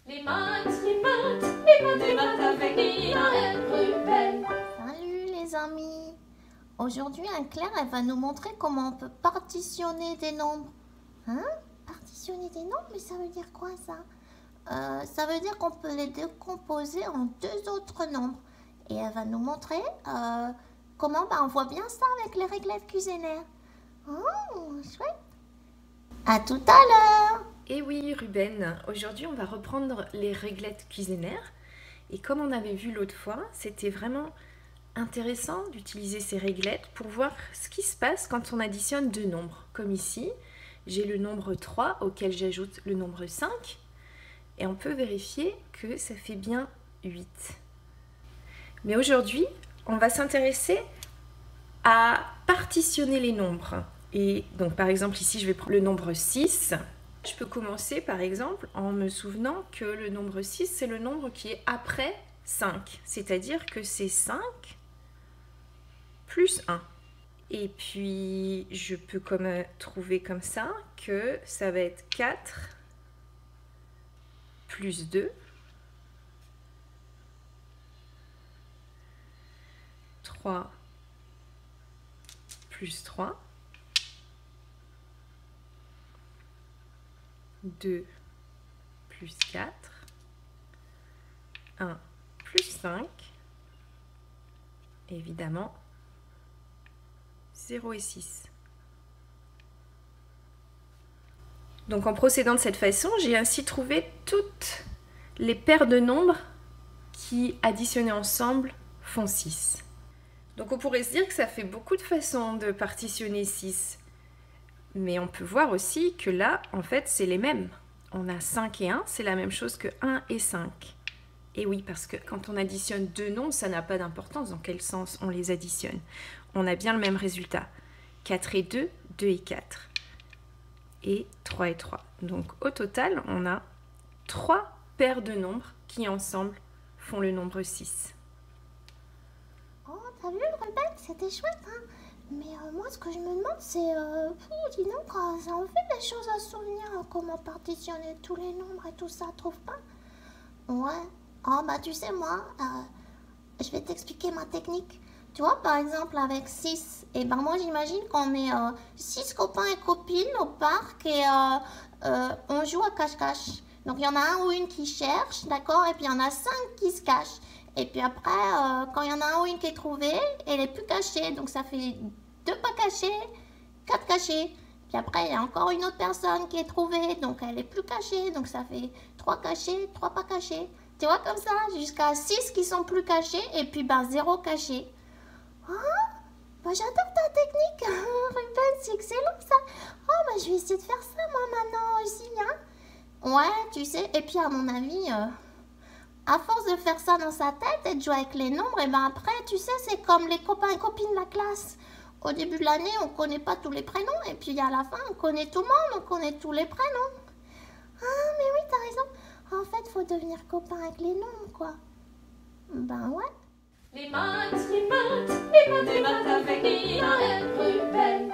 Les maths avec Ina et Ruben. Salut les amis. Aujourd'hui, Anne-Claire, elle va nous montrer comment on peut partitionner des nombres. Hein? Partitionner des nombres? Mais ça veut dire quoi ça? Ça veut dire qu'on peut les décomposer en deux autres nombres. Et elle va nous montrer comment on voit bien ça avec les réglettes cuisinaires. Oh, chouette. À tout à l'heure. Et oui, Ruben, aujourd'hui on va reprendre les réglettes cuisinaires. Et comme on avait vu l'autre fois, c'était vraiment intéressant d'utiliser ces réglettes pour voir ce qui se passe quand on additionne deux nombres. Comme ici, j'ai le nombre 3 auquel j'ajoute le nombre 5. Et on peut vérifier que ça fait bien 8. Mais aujourd'hui, on va s'intéresser à partitionner les nombres. Et donc par exemple ici, je vais prendre le nombre 6. Je peux commencer par exemple en me souvenant que le nombre 6, c'est le nombre qui est après 5. C'est-à-dire que c'est 5 plus 1. Et puis je peux trouver comme ça que ça va être 4 plus 2. 3 plus 3. 2 plus 4, 1 plus 5, et évidemment 0 et 6. Donc en procédant de cette façon, j'ai ainsi trouvé toutes les paires de nombres qui, additionnées ensemble, font 6. Donc on pourrait se dire que ça fait beaucoup de façons de partitionner 6. Mais on peut voir aussi que là, en fait, c'est les mêmes. On a 5 et 1, c'est la même chose que 1 et 5. Et oui, parce que quand on additionne deux nombres, ça n'a pas d'importance dans quel sens on les additionne. On a bien le même résultat. 4 et 2, 2 et 4. Et 3 et 3. Donc au total, on a 3 paires de nombres qui ensemble font le nombre 6. Oh, t'as vu Ruben? C'était chouette, hein? Mais moi, ce que je me demande, c'est... dis donc, ça en fait des choses à se souvenir, hein, comment partitionner tous les nombres et tout ça, trouve pas? Ouais. Oh, bah tu sais, moi, je vais t'expliquer ma technique. Tu vois, par exemple, avec 6, et ben moi, j'imagine qu'on est 6 copains et copines au parc et on joue à cache-cache. Donc, il y en a un ou une qui cherche, d'accord? Et puis, il y en a 5 qui se cachent. Et puis après, quand il y en a un ou une qui est trouvée, elle est plus cachée. Donc, ça fait 2 pas cachés, 4 cachés. Puis après, il y a encore une autre personne qui est trouvée, donc elle est plus cachée. Donc, ça fait 3 cachés, 3 pas cachés. Tu vois, comme ça, jusqu'à 6 qui sont plus cachés et puis 0 caché. Ah, bah j'adore ta technique, Ruben, c'est excellent ça. Oh, bah je vais essayer de faire ça moi maintenant aussi, hein. Ouais, tu sais, et puis à mon avis, à force de faire ça dans sa tête et de jouer avec les nombres, et ben après, tu sais, c'est comme les copains et copines de la classe. Au début de l'année, on connaît pas tous les prénoms, et puis à la fin, on connaît tout le monde, on connaît tous les prénoms. Ah, mais oui, t'as raison. En fait, faut devenir copain avec les nombres, quoi. Ben ouais. Les maths avec Ina et Ruben.